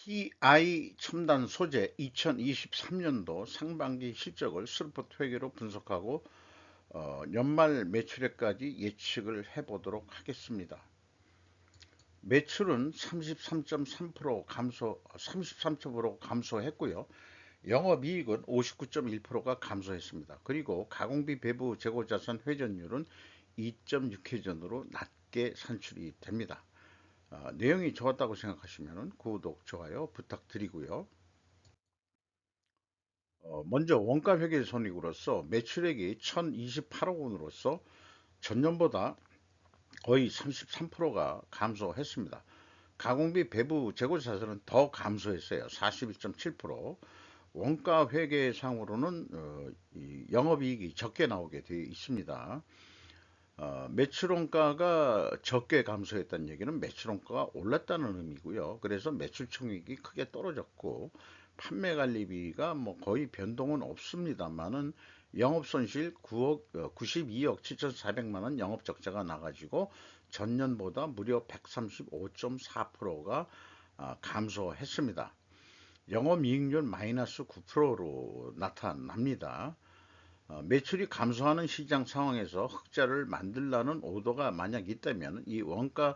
TI 첨단 소재 2023년도 상반기 실적을 스로포트 회계로 분석하고 연말 매출액까지 예측을 해보도록 하겠습니다. 매출은 33.3% 감소, 33% 감소했고요. 영업이익은 59.1%가 감소했습니다. 그리고 가공비 배부 재고자산 회전율은 2.6회전으로 낮게 산출이 됩니다. 내용이 좋았다고 생각하시면 구독, 좋아요 부탁드리고요. 먼저 원가 회계 손익으로서 매출액이 1028억 원으로서 전년보다 거의 33%가 감소했습니다. 가공비 배부 재고 자산은 더 감소했어요. 42.7%. 원가 회계상으로는 영업이익이 적게 나오게 되어 있습니다. 매출 원가가 적게 감소했다는 얘기는 매출 원가가 올랐다는 의미고요. 그래서 매출 총액이 크게 떨어졌고 판매 관리비가 뭐 거의 변동은 없습니다만은 영업 손실 92억 7,400만 원 영업 적자가 나가지고 전년보다 무려 135.4%가 감소했습니다. 영업이익률 마이너스 9%로 나타납니다. 매출이 감소하는 시장 상황에서 흑자를 만들라는 오더가 만약 있다면 이 원가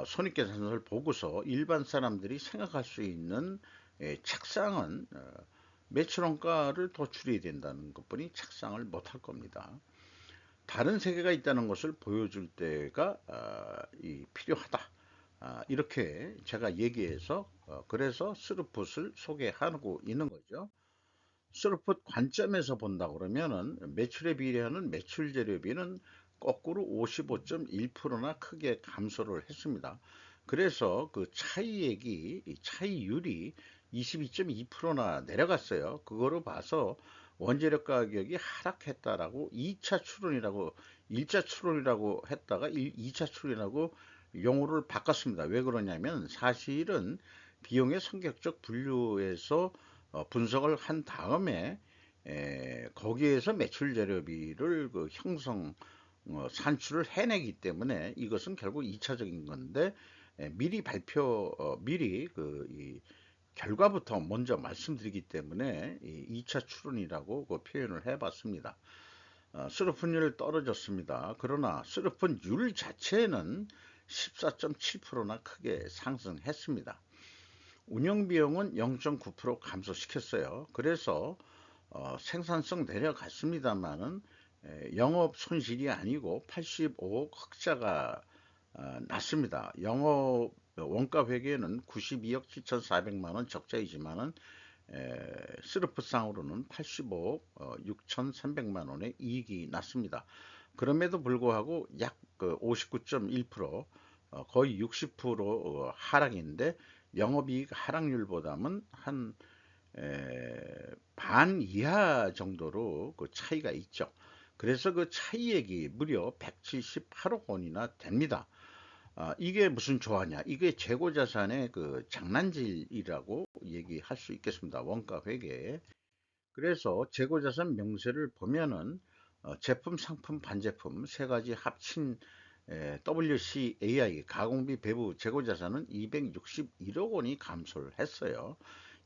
손익계산서를 보고서 일반 사람들이 생각할 수 있는 책상은 매출 원가를 더 줄여야 된다는 것뿐이 책상을 못할 겁니다. 다른 세계가 있다는 것을 보여줄 때가 필요하다. 이렇게 제가 얘기해서 그래서 스루풋을 소개하고 있는 거죠. 스루풋 관점에서 본다 그러면은 매출에 비례하는 매출 재료비는 거꾸로 55.1%나 크게 감소를 했습니다. 그래서 그 차이액이 차이율이 22.2%나 내려갔어요. 그거로 봐서 원재료 가격이 하락했다라고 2차 추론이라고 1차 추론이라고 했다가 2차 추론이라고 용어를 바꿨습니다. 왜 그러냐면 사실은 비용의 성격적 분류에서 분석을 한 다음에 거기에서 매출 재료비를 그 형성 산출을 해내기 때문에 이것은 결국 2차적인 건데 미리 미리 이 결과부터 먼저 말씀드리기 때문에 2차 추론이라고 그 표현을 해봤습니다. 수르픈율 떨어졌습니다. 그러나 수르픈율 자체는 14.7%나 크게 상승했습니다. 운영비용은 0.9% 감소시켰어요. 그래서 생산성 내려갔습니다만은 영업 손실이 아니고 85억 흑자가 났습니다. 영업 원가 회계는 92억 7,400만 원 적자이지만은 스르프상으로는 85억 6,300만 원의 이익이 났습니다. 그럼에도 불구하고 약 59.1% 거의 60% 하락인데 영업이익 하락률보다는 한 반 이하 정도로 그 차이가 있죠. 그래서 그 차이액이 무려 178억 원이나 됩니다. 이게 무슨 조화냐? 이게 재고자산의 그 장난질이라고 얘기할 수 있겠습니다. 원가 회계에. 그래서 재고자산 명세를 보면은 제품, 상품, 반제품 세 가지 합친 WCAI 가공비 배부 재고자산은 261억 원이 감소를 했어요.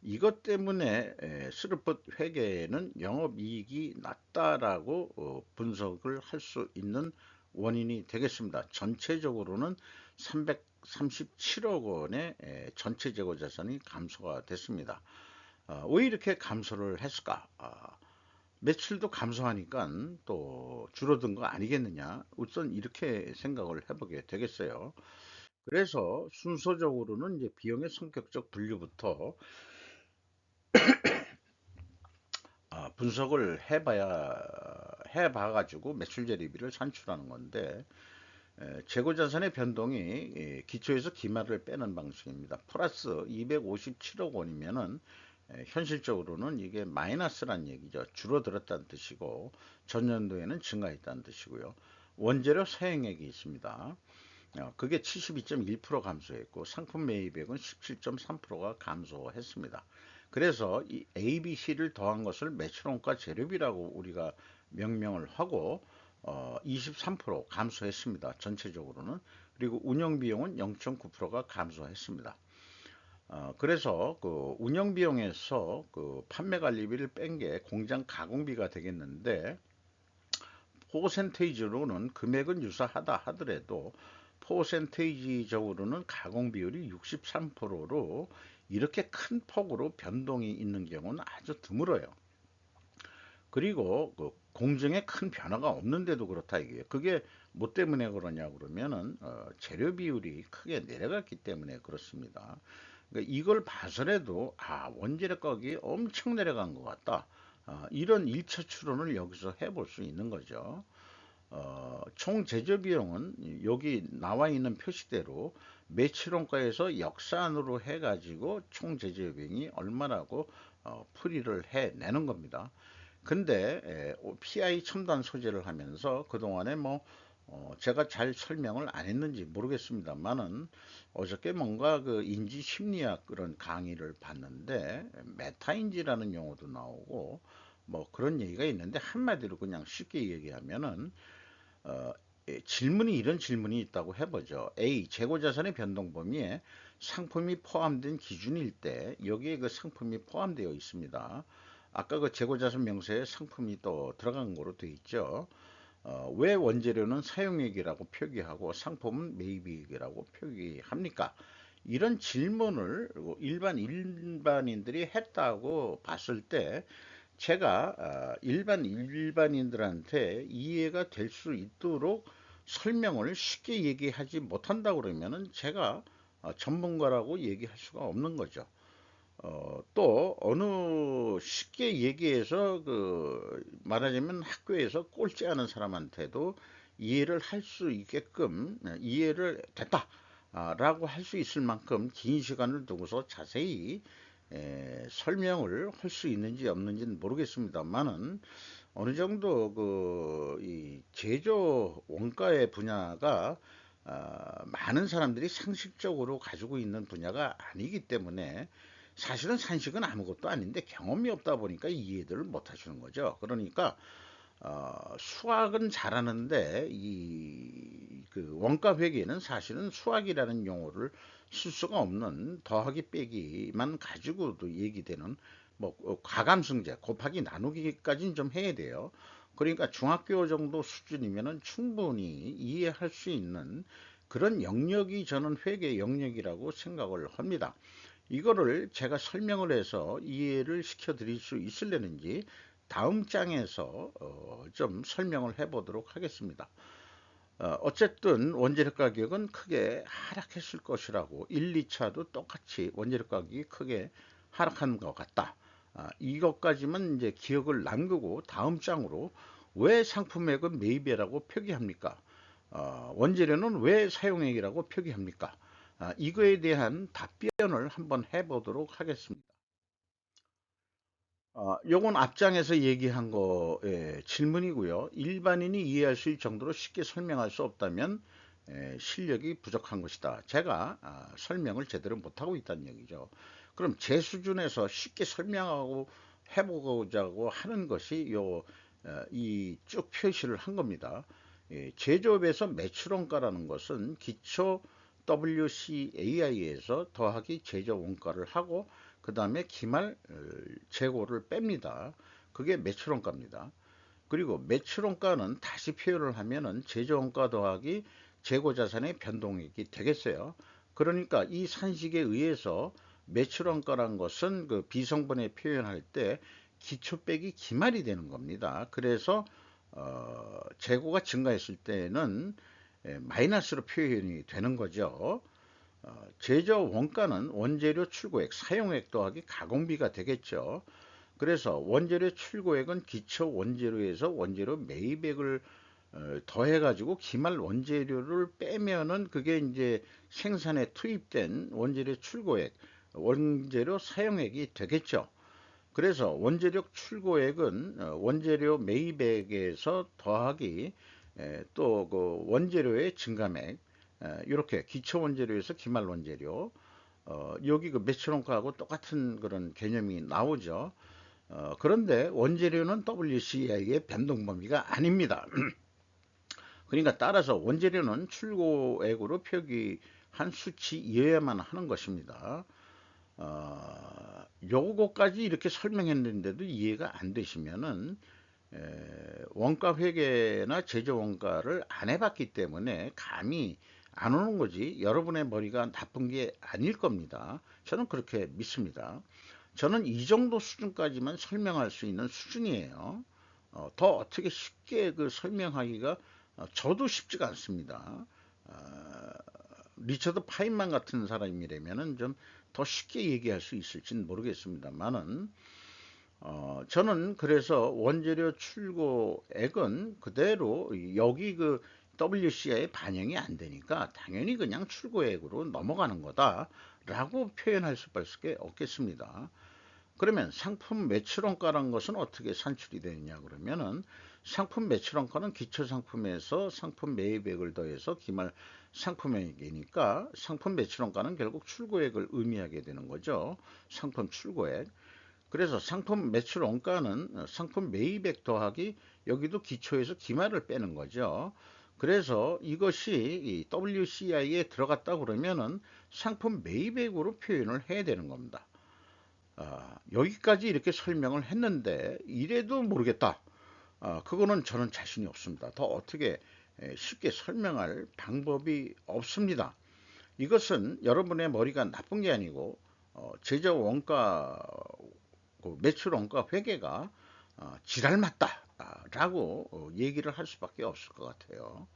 이것 때문에 스루풋 회계에는 영업이익이 낮다라고 분석을 할 수 있는 원인이 되겠습니다. 전체적으로는 337억 원의 전체 재고자산이 감소가 됐습니다. 왜 이렇게 감소를 했을까? 매출도 감소하니까 또 줄어든 거 아니겠느냐? 우선 이렇게 생각을 해보게 되겠어요. 그래서 순서적으로는 이제 비용의 성격적 분류부터 분석을 해봐가지고 매출 재료비를 산출하는 건데 재고자산의 변동이 기초에서 기말을 빼는 방식입니다. 플러스 257억 원이면은 현실적으로는 이게 마이너스란 얘기죠. 줄어들었다는 뜻이고 전년도에는 증가했다는 뜻이고요. 원재료 사용액이 있습니다. 그게 72.1% 감소했고 상품 매입액은 17.3%가 감소했습니다. 그래서 이 ABC를 더한 것을 매출원가 재료비라고 우리가 명명을 하고 23% 감소했습니다. 전체적으로는. 그리고 운영비용은 0.9%가 감소했습니다. 그래서 그 운영 비용에서 그 판매 관리비를 뺀 게 공장 가공비가 되겠는데, 퍼센테이지로는 금액은 유사하다 하더라도 퍼센테이지적으로는 가공 비율이 63%로 이렇게 큰 폭으로 변동이 있는 경우는 아주 드물어요. 그리고 그 공정에 큰 변화가 없는데도 그렇다 이게요. 그게 뭐 때문에 그러냐 그러면은 재료 비율이 크게 내려갔기 때문에 그렇습니다. 그러니까 이걸 봐서라도 원재료 가격이 엄청 내려간 것 같다. 이런 1차 추론을 여기서 해볼 수 있는 거죠. 총 제조 비용은 여기 나와 있는 표시대로 매출원가에서 역산으로 해가지고 총 제조 비용이 얼마라고 풀이를 해내는 겁니다. 근데 PI 첨단 소재를 하면서 그동안에 뭐 제가 잘 설명을 안 했는지 모르겠습니다만은 어저께 뭔가 그 인지 심리학 그런 강의를 봤는데 메타인지라는 용어도 나오고 뭐 그런 얘기가 있는데 한마디로 그냥 쉽게 얘기하면은 어, 질문이 이런 질문이 있다고 해보죠. A. 재고자산의 변동 범위에 상품이 포함된 기준일 때 여기에 그 상품이 포함되어 있습니다. 아까 그 재고자산 명세에 상품이 또 들어간 거로 되어 있죠. 왜 원재료는 사용액이라고 표기하고 상품은 매입액이라고 표기합니까? 이런 질문을 일반인들이 했다고 봤을 때 제가 일반인들한테 이해가 될 수 있도록 설명을 쉽게 얘기하지 못한다 그러면은 제가 전문가라고 얘기할 수가 없는 거죠. 또 어느 쉽게 얘기해서 그 말하자면 학교에서 꼴찌하는 사람한테도 이해를 할 수 있게끔 이해를 됐다 라고 할 수 있을 만큼 긴 시간을 두고서 자세히 설명을 할 수 있는지 없는지는 모르겠습니다만은 어느 정도 이 제조 원가의 분야가 많은 사람들이 상식적으로 가지고 있는 분야가 아니기 때문에 사실은 산식은 아무것도 아닌데 경험이 없다 보니까 이해들을 못 하시는 거죠. 그러니까 수학은 잘하는데 이 그 원가 회계는 사실은 수학이라는 용어를 쓸 수가 없는 더하기 빼기만 가지고도 얘기되는 뭐 과감승제 곱하기 나누기까지는 좀 해야 돼요. 그러니까 중학교 정도 수준이면은 충분히 이해할 수 있는 그런 영역이 저는 회계 영역이라고 생각을 합니다. 이거를 제가 설명을 해서 이해를 시켜 드릴 수 있을려는지 다음 장에서 좀 설명을 해 보도록 하겠습니다. 어쨌든 원재료 가격은 크게 하락했을 것이라고 1, 2차도 똑같이 원재료 가격이 크게 하락한 것 같다. 이것까지만 이제 기억을 남기고 다음 장으로 왜 상품액은 매입이라고 표기합니까? 원재료는 왜 사용액이라고 표기합니까? 이거에 대한 답변을 한번 해보도록 하겠습니다. 요건 앞장에서 얘기한 거의 질문이고요. 일반인이 이해할 수 있을 정도로 쉽게 설명할 수 없다면 실력이 부족한 것이다. 제가 설명을 제대로 못하고 있다는 얘기죠. 그럼 제 수준에서 쉽게 설명하고 해보자고 하는 것이 이 쭉 표시를 한 겁니다. 제조업에서 매출원가라는 것은 기초 WCAI에서 더하기 제조 원가를 하고 그 다음에 기말 재고를 뺍니다. 그게 매출원가입니다. 그리고 매출원가는 다시 표현을 하면은 제조원가 더하기 재고자산의 변동액이 되겠어요. 그러니까 이 산식에 의해서 매출원가란 것은 그 비성분에 표현할 때 기초 빼기 기말이 되는 겁니다. 그래서 재고가 증가했을 때는 마이너스로 표현이 되는 거죠. 제조 원가는 원재료 출고액, 사용액 더하기 가공비가 되겠죠. 그래서 원재료 출고액은 기초 원재료에서 원재료 매입액을 더해가지고 기말 원재료를 빼면은 그게 이제 생산에 투입된 원재료 출고액, 원재료 사용액이 되겠죠. 그래서 원재료 출고액은 원재료 매입액에서 더하기 또 그 원재료의 증감액 이렇게 기초 원재료에서 기말 원재료 여기 그 매출원가하고 똑같은 그런 개념이 나오죠. 그런데 원재료는 WCI의 변동 범위가 아닙니다. 그러니까 따라서 원재료는 출고액으로 표기한 수치이어야만 하는 것입니다. 요거까지 이렇게 설명했는데도 이해가 안 되시면은 원가 회계나 제조 원가를 안 해봤기 때문에 감이 안 오는 거지 여러분의 머리가 나쁜 게 아닐 겁니다. 저는 그렇게 믿습니다. 저는 이 정도 수준까지만 설명할 수 있는 수준이에요. 더 어떻게 쉽게 그 설명하기가 저도 쉽지가 않습니다. 어, 리처드 파인만 같은 사람이라면은 좀 더 쉽게 얘기할 수 있을지는 모르겠습니다만은 저는 그래서 원재료 출고액은 그대로 여기 그 WCI에 반영이 안 되니까 당연히 그냥 출고액으로 넘어가는 거다라고 표현할 수밖에 없겠습니다. 그러면 상품 매출원가란 것은 어떻게 산출이 되느냐 그러면은 상품 매출원가는 기초상품에서 상품 매입액을 더해서 기말 상품액이니까 상품 매출원가는 결국 출고액을 의미하게 되는 거죠. 상품 출고액. 그래서 상품 매출 원가는 상품 매입액 더하기 여기도 기초에서 기말을 빼는 거죠. 그래서 이것이 WCI에 들어갔다 그러면은 상품 매입액으로 표현을 해야 되는 겁니다. 여기까지 이렇게 설명을 했는데 이래도 모르겠다. 그거는 저는 자신이 없습니다. 더 어떻게 쉽게 설명할 방법이 없습니다. 이것은 여러분의 머리가 나쁜 게 아니고 제조 원가 그 매출 원가 회계가 지랄 맞다라고 얘기를 할 수밖에 없을 것 같아요.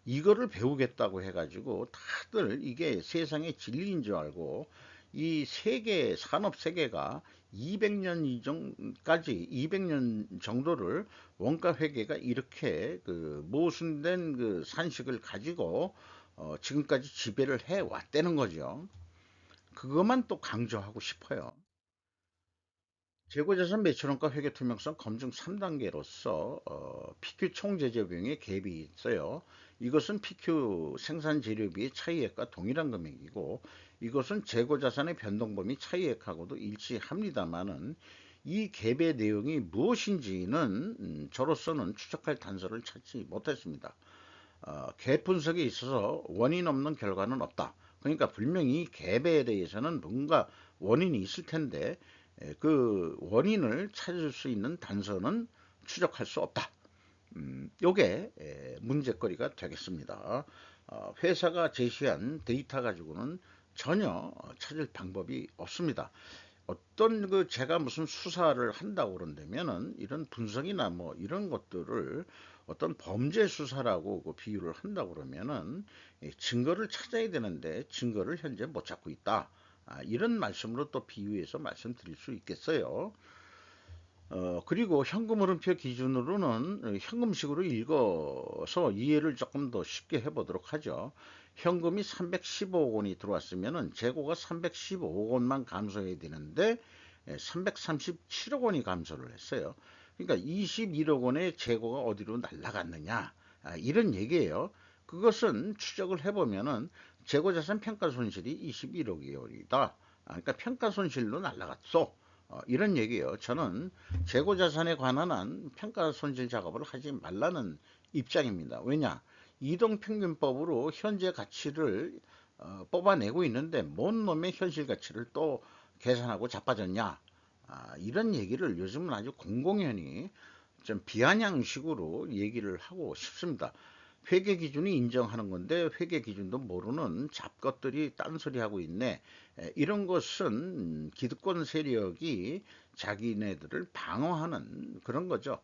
이거를 배우겠다고 해가지고 다들 이게 세상의 진리인 줄 알고 이 세계 산업 세계가 200년 이전까지 200년 정도를 원가 회계가 이렇게 그 모순된 그 산식을 가지고 지금까지 지배를 해 왔다는 거죠. 그것만 또 강조하고 싶어요. 재고자산 매출원가 회계 투명성 검증 3단계로서 PQ 총제조 비용의 갭이 있어요. 이것은 PQ 생산 재료비의 차이액과 동일한 금액이고 이것은 재고자산의 변동범위 차이액하고도 일치합니다만은 이 갭의 내용이 무엇인지는 저로서는 추적할 단서를 찾지 못했습니다. 갭 분석에 있어서 원인 없는 결과는 없다. 그러니까 분명히 갭에 대해서는 뭔가 원인이 있을 텐데 그 원인을 찾을 수 있는 단서는 추적할 수 없다. 요게 문제거리가 되겠습니다. 회사가 제시한 데이터 가지고는 전혀 찾을 방법이 없습니다. 어떤 그 제가 무슨 수사를 한다고 그런다면은 이런 분석이나 뭐 이런 것들을 어떤 범죄 수사라고 그 비유를 한다고 그러면은 증거를 찾아야 되는데 증거를 현재 못 찾고 있다. 이런 말씀으로 또 비유해서 말씀드릴 수 있겠어요. 그리고 현금 흐름표 기준으로는 현금식으로 읽어서 이해를 조금 더 쉽게 해보도록 하죠. 현금이 315억 원이 들어왔으면은 재고가 315억 원만 감소해야 되는데 337억 원이 감소를 했어요. 그러니까 21억 원의 재고가 어디로 날아갔느냐 이런 얘기예요. 그것은 추적을 해보면은 재고자산 평가 손실이 21억 원이다. 그러니까 평가 손실로 날아갔어. 이런 얘기예요. 저는 재고자산에 관한 한 평가 손실 작업을 하지 말라는 입장입니다. 왜냐? 이동평균법으로 현재 가치를 뽑아내고 있는데 뭔 놈의 현실 가치를 또 계산하고 자빠졌냐? 이런 얘기를 요즘은 아주 공공연히 좀 비아냥식으로 얘기를 하고 싶습니다. 회계 기준이 인정하는 건데 회계 기준도 모르는 잡것들이 딴소리 하고 있네. 이런 것은 기득권 세력이 자기네들을 방어하는 그런 거죠.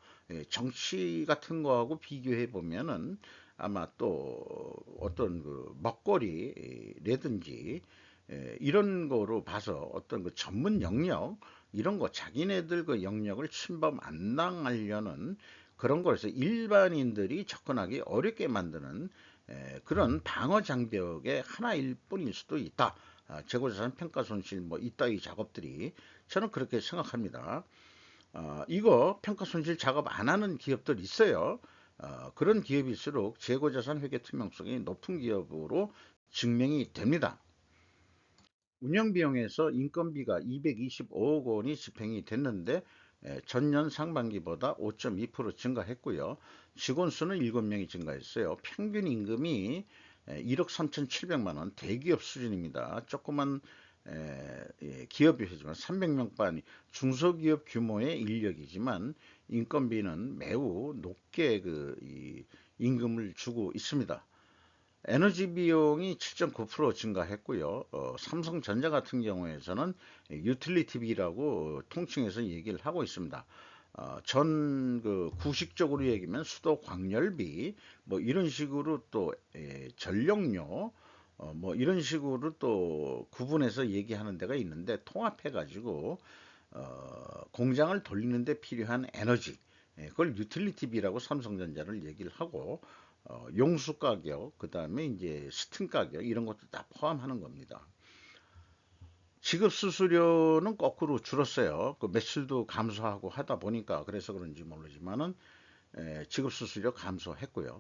정치 같은 거하고 비교해 보면은 아마 또 어떤 그 먹거리라든지 이런 거로 봐서 어떤 그 전문 영역 이런 거 자기네들 그 영역을 침범 안 당하려는 그런 거에서 일반인들이 접근하기 어렵게 만드는 그런 방어 장벽의 하나일 뿐일 수도 있다. 재고자산 평가 손실 뭐 이따위 작업들이 저는 그렇게 생각합니다. 이거 평가 손실 작업 안 하는 기업들 있어요. 그런 기업일수록 재고자산 회계 투명성이 높은 기업으로 증명이 됩니다. 운영비용에서 인건비가 225억 원이 집행이 됐는데 전년 상반기보다 5.2% 증가했고요. 직원 수는 7명이 증가했어요. 평균 임금이 1억 3,700만 원 대기업 수준입니다. 조그만 기업이지만 300명반 중소기업 규모의 인력이지만 인건비는 매우 높게 이 임금을 주고 있습니다. 에너지 비용이 7.9% 증가했고요. 삼성전자 같은 경우에서는 유틸리티비라고 통칭해서 얘기를 하고 있습니다. 전 구식적으로 얘기하면 수도 광열비 뭐 이런 식으로 또 전력료 뭐 이런 식으로 또 구분해서 얘기하는 데가 있는데 통합해 가지고 공장을 돌리는 데 필요한 에너지 그걸 유틸리티비라고 삼성전자를 얘기를 하고 용수 가격 그다음에 이제 스팀 가격 이런 것도 다 포함하는 겁니다. 지급 수수료는 거꾸로 줄었어요. 그 매출도 감소하고 하다 보니까 그래서 그런지 모르지만은 지급 수수료 감소했고요.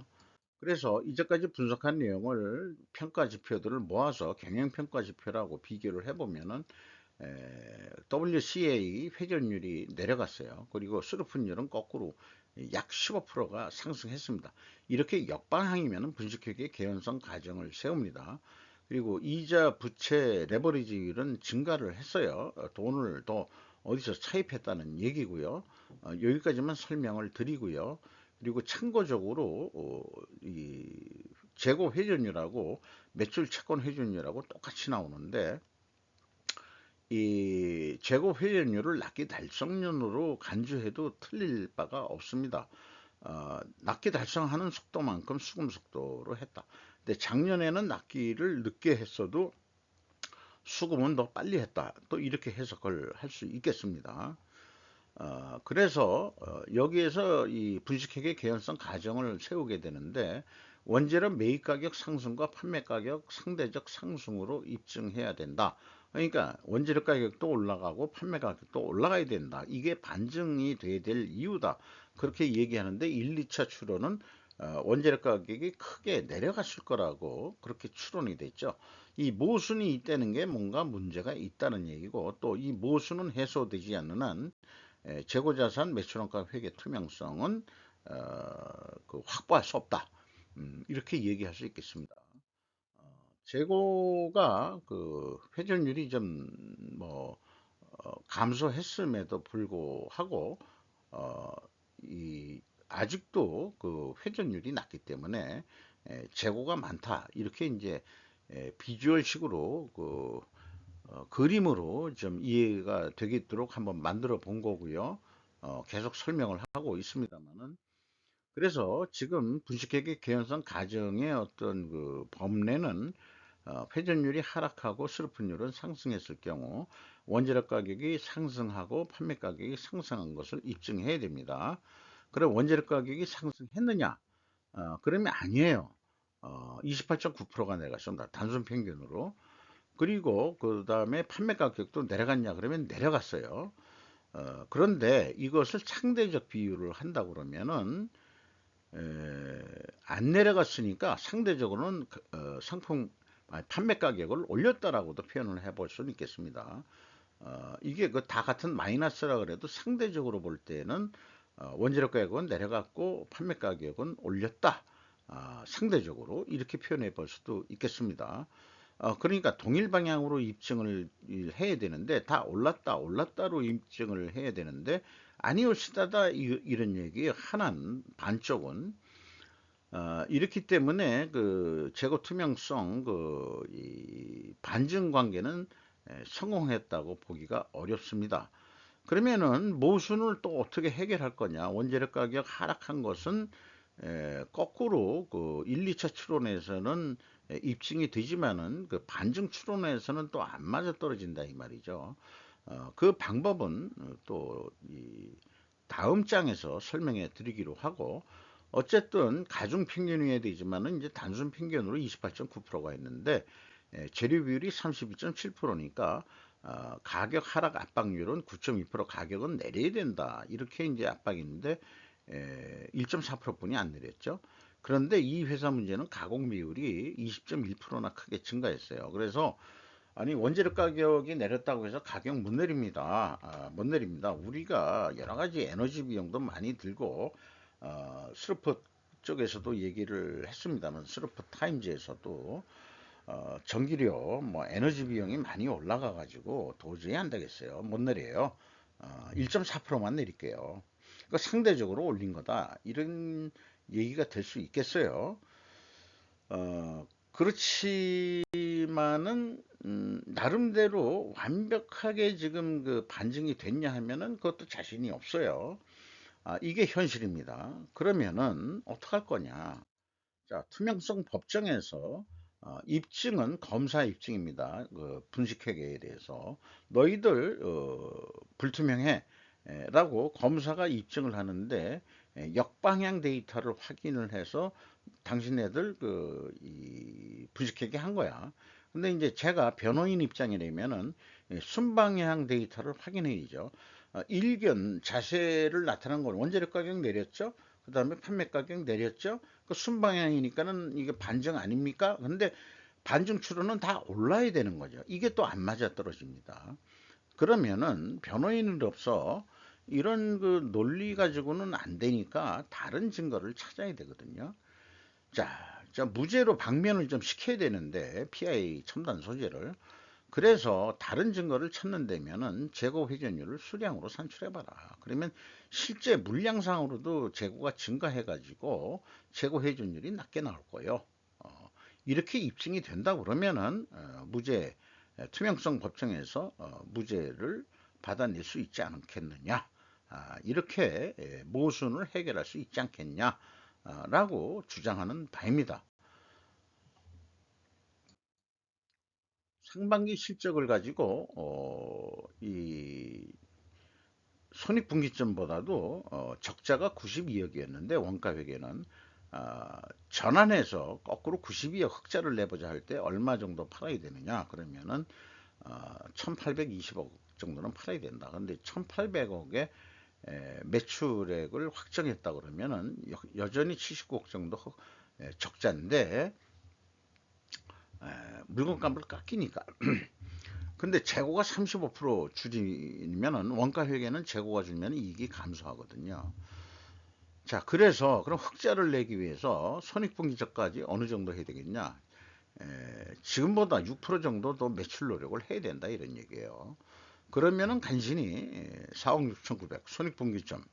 그래서 이제까지 분석한 내용을 평가 지표들을 모아서 경영 평가 지표라고 비교를 해보면은 WCA 회전율이 내려갔어요. 그리고 수르픈율은 거꾸로 약 15%가 상승했습니다. 이렇게 역방향이면 분식회계 개연성 가정을 세웁니다. 그리고 이자 부채 레버리지율은 증가를 했어요. 돈을 더 어디서 차입했다는 얘기고요. 여기까지만 설명을 드리고요. 그리고 참고적으로 이 재고 회전율하고 매출 채권 회전율하고 똑같이 나오는데 이 재고 회전율을 납기 달성률로 간주해도 틀릴 바가 없습니다. 납기 달성하는 속도만큼 수금 속도로 했다. 근데 작년에는 납기를 늦게 했어도 수금은 더 빨리 했다. 또 이렇게 해석을 할 수 있겠습니다. 그래서 여기에서 이 분식회계 개연성 가정을 세우게 되는데 원재료 매입 가격 상승과 판매 가격 상대적 상승으로 입증해야 된다. 그러니까 원재료 가격도 올라가고 판매 가격도 올라가야 된다. 이게 반증이 돼야 될 이유다. 그렇게 얘기하는데 1, 2차 추론은 원재료 가격이 크게 내려갔을 거라고 그렇게 추론이 됐죠. 이 모순이 있다는 게 뭔가 문제가 있다는 얘기고 또 이 모순은 해소되지 않는 한 재고자산 매출원가 회계 투명성은 확보할 수 없다. 이렇게 얘기할 수 있겠습니다. 재고가 회전율이 좀뭐 감소했음에도 불구하고 어, 이 아직도 그 회전율이 낮기 때문에 재고가 많다 이렇게 이제 비주얼식으로 그림으로 좀 이해가 되겠도록 한번 만들어 본 거고요. 계속 설명을 하고 있습니다만은 그래서 지금 분식회계 개연성 가정의 어떤 그 법례는 회전율이 하락하고 슬픈율은 상승했을 경우 원재료 가격이 상승하고 판매 가격이 상승한 것을 입증해야 됩니다. 그럼 원재료 가격이 상승했느냐? 그러면 아니에요. 28.9%가 내려갔습니다. 단순 평균으로. 그리고 그 다음에 판매 가격도 내려갔냐? 그러면 내려갔어요. 그런데 이것을 상대적 비율을 한다 그러면은 안 내려갔으니까 상대적으로는 상품 판매 가격을 올렸다라고도 표현을 해볼 수는 있겠습니다. 이게 그 다 같은 마이너스라 그래도 상대적으로 볼 때는 원재료 가격은 내려갔고 판매 가격은 올렸다. 상대적으로 이렇게 표현해 볼 수도 있겠습니다. 그러니까 동일 방향으로 입증을 해야 되는데 다 올랐다로 입증을 해야 되는데 아니올시다다 이런 얘기 하나는 반쪽은 이렇기 때문에 그 재고 투명성 이 반증 관계는 성공했다고 보기가 어렵습니다. 그러면은 모순을 또 어떻게 해결할 거냐? 원재료 가격 하락한 것은 거꾸로 그 1, 2차 추론에서는 입증이 되지만은 그 반증 추론에서는 또 안 맞아 떨어진다 이 말이죠. 그 방법은 또이 다음 장에서 설명해 드리기로 하고 어쨌든 가중 평균이어야 되지만은 이제 단순 평균으로 28.9%가 있는데 재료 비율이 32.7%니까 가격 하락 압박률은 9.2% 가격은 내려야 된다. 이렇게 이제 압박인데 1.4%뿐이 안 내렸죠. 그런데 이 회사 문제는 가공 비율이 20.1%나 크게 증가했어요. 그래서 아니 원재료 가격이 내렸다고 해서 가격 못 내립니다. 못 내립니다. 우리가 여러 가지 에너지 비용도 많이 들고 스루프 쪽에서도 얘기를 했습니다만 스루프 타임즈에서도 전기료, 뭐 에너지 비용이 많이 올라가 가지고 도저히 안 되겠어요. 못 내려요. 1.4%만 내릴게요. 그 상대적으로 올린 거다. 이런 얘기가 될 수 있겠어요. 그렇지만은 나름대로 완벽하게 지금 그 반증이 됐냐 하면은 그것도 자신이 없어요. 이게 현실입니다. 그러면은 어떡할 거냐? 자, 투명성 법정에서 입증은 검사 입증입니다. 그 분식회계에 대해서 너희들 불투명해 라고 검사가 입증을 하는데 역방향 데이터를 확인을 해서 당신네들 이 분식회계 한 거야. 근데 이제 제가 변호인 입장이라면은 순방향 데이터를 확인해야죠. 일견 자세를 나타낸 건 원자력 가격 내렸죠. 그 다음에 판매 가격 내렸죠. 그 순방향이니까는 이게 반증 아닙니까? 근데 반증 추로는 다 올라야 되는 거죠. 이게 또 안 맞아 떨어집니다. 그러면은 변호인으로서 이런 그 논리 가지고는 안 되니까 다른 증거를 찾아야 되거든요. 자, 무죄로 방면을 좀 시켜야 되는데 PI 첨단 소재를 그래서 다른 증거를 찾는다면은 재고 회전율을 수량으로 산출해봐라. 그러면 실제 물량상으로도 재고가 증가해가지고 재고 회전율이 낮게 나올 거예요. 이렇게 입증이 된다 그러면은 무죄 투명성 법정에서 무죄를 받아낼 수 있지 않겠느냐. 이렇게 모순을 해결할 수 있지 않겠냐라고 주장하는 바입니다. 상반기 실적을 가지고 이 손익분기점보다도 적자가 92억이었는데 원가회계는 전환해서 거꾸로 92억 흑자를 내보자 할 때 얼마 정도 팔아야 되느냐 그러면은 1820억 정도는 팔아야 된다. 근데 1800억의 매출액을 확정했다 그러면은 여전히 79억 정도 적자인데 물건값을 깎이니까 근데 재고가 35% 줄이면은 원가 회계는 재고가 줄면 이익이 감소하거든요. 자, 그래서 그럼 흑자를 내기 위해서 손익분기점까지 어느 정도 해야 되겠냐? 지금보다 6% 정도 더 매출 노력을 해야 된다 이런 얘기예요. 그러면은 간신히 4억 6,900 손익분기점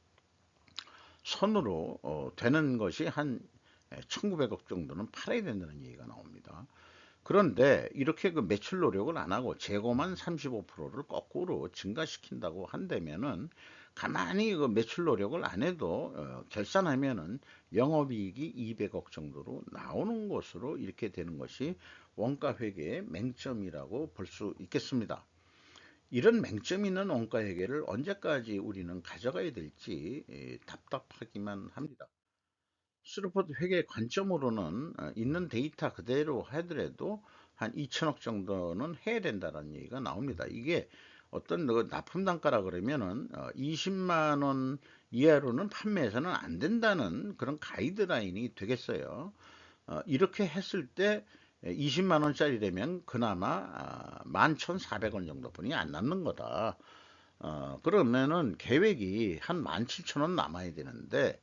선으로 되는 것이 한 1,900억 정도는 팔아야 된다는 얘기가 나옵니다. 그런데 이렇게 그 매출 노력을 안 하고 재고만 35%를 거꾸로 증가시킨다고 한다면은 가만히 그 매출 노력을 안 해도 결산하면은 영업이익이 200억 정도로 나오는 것으로 이렇게 되는 것이 원가 회계의 맹점이라고 볼 수 있겠습니다. 이런 맹점 있는 원가 회계를 언제까지 우리는 가져가야 될지 답답하기만 합니다. 스루포트 회계 관점으로는 있는 데이터 그대로 하더라도 한 2천억 정도는 해야 된다는 얘기가 나옵니다. 이게 어떤 납품 단가라 그러면은 20만 원 이하로는 판매해서는 안 된다는 그런 가이드라인이 되겠어요. 이렇게 했을 때 20만 원짜리라면 그나마 11,400원 정도뿐이 안 남는 거다. 그러면은 계획이 한 17,000원 남아야 되는데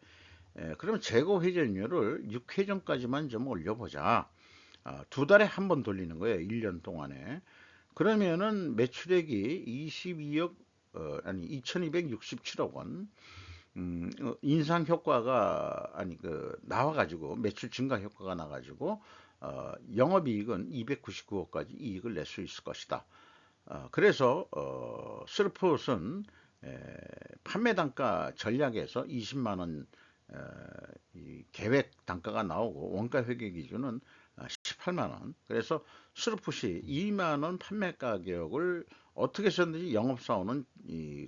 그러면 재고 회전율을 6회전까지만 좀 올려보자. 두 달에 한 번 돌리는 거예요. 1년 동안에. 그러면은 매출액이 22억, 아니, 2267억 원. 인상 효과가, 아니, 나와가지고, 매출 증가 효과가 나가지고, 영업이익은 299억까지 이익을 낼 수 있을 것이다. 그래서, 스루폿은 판매 단가 전략에서 20만원 이 계획 단가가 나오고 원가 회계 기준은 18만 원. 그래서 스루풋이 2만 원 판매 가격을 어떻게 해서든지 영업사원은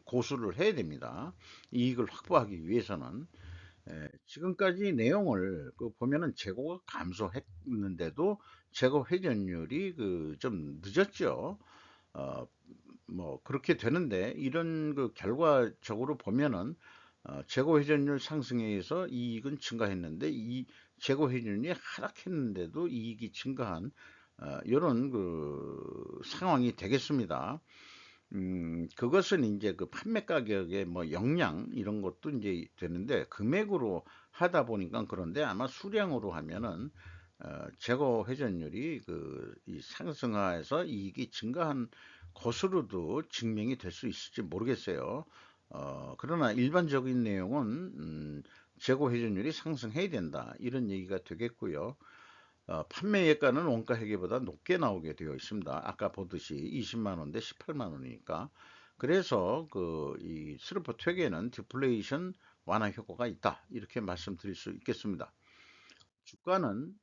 고수를 해야 됩니다. 이익을 확보하기 위해서는 지금까지 내용을 보면은 재고가 감소했는데도 재고 회전율이 좀 늦었죠. 어, 뭐 그렇게 되는데 이런 결과적으로 보면은 재고 회전율 상승에 의해서 이익은 증가했는데 이 재고 회전율이 하락했는데도 이익이 증가한 이런 상황이 되겠습니다. 그것은 이제 판매 가격의 뭐 영향 이런 것도 이제 되는데 금액으로 하다 보니까 그런데 아마 수량으로 하면은 재고 회전율이 이 상승하에서 이익이 증가한 것으로도 증명이 될 수 있을지 모르겠어요. 그러나 일반적인 내용은 재고 회전율이 상승해야 된다, 이런 얘기가 되겠고요. 판매 예가는 원가 회계보다 높게 나오게 되어 있습니다. 아까 보듯이 20만 원 대 18만 원이니까. 그래서 이 스루퍼 회계는 디플레이션 완화 효과가 있다, 이렇게 말씀드릴 수 있겠습니다. 주가는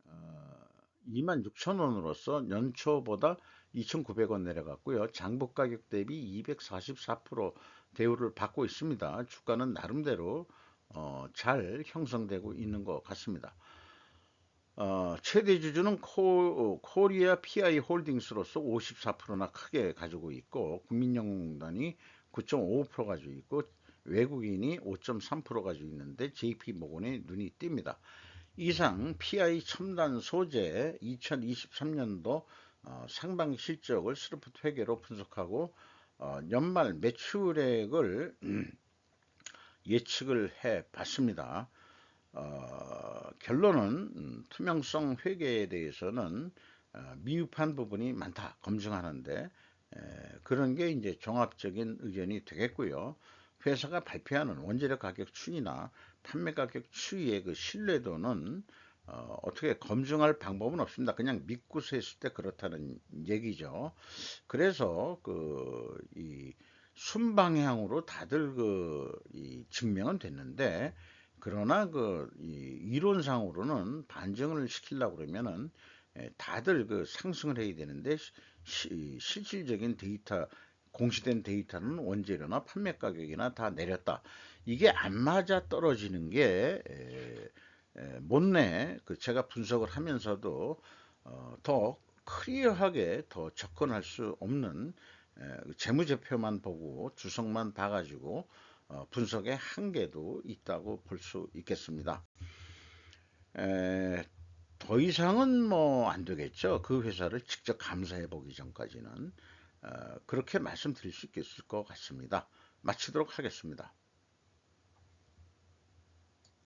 26,000원으로서 연초보다 2,900원 내려갔고요. 장부 가격 대비 244% 대우를 받고 있습니다. 주가는 나름대로 잘 형성되고 있는 것 같습니다. 최대 주주는 코리아 PI 홀딩스로서 54%나 크게 가지고 있고, 국민연금단이 9.55% 가지고 있고, 외국인이 5.3% 가지고 있는데 JP모건의 눈이 띕니다. 이상 PI 첨단 소재 2023년도 상반기 실적을 스루프트 회계로 분석하고 연말 매출액을 예측을 해 봤습니다. 결론은 투명성 회계에 대해서는 미흡한 부분이 많다, 검증하는데. 그런 게 이제 종합적인 의견이 되겠고요. 회사가 발표하는 원재료 가격 추이나 판매 가격 추이의 신뢰도는 어떻게 검증할 방법은 없습니다. 그냥 믿고서 했을 때 그렇다는 얘기죠. 그래서 이 순방향으로 다들 이 증명은 됐는데, 그러나 이 이론상으로는 반증을 시키려고 그러면은 다들 상승을 해야 되는데, 실질적인 데이터, 공시된 데이터는 원재료나 판매 가격이나 다 내렸다, 이게 안 맞아 떨어지는 게 못내 제가 분석을 하면서도 더 클리어하게 더 접근할 수 없는, 재무제표만 보고 주석만 봐가지고 분석의 한계도 있다고 볼 수 있겠습니다. 더 이상은 뭐 안 되겠죠. 그 회사를 직접 감사해 보기 전까지는. 그렇게 말씀드릴 수 있을 것 같습니다. 마치도록 하겠습니다.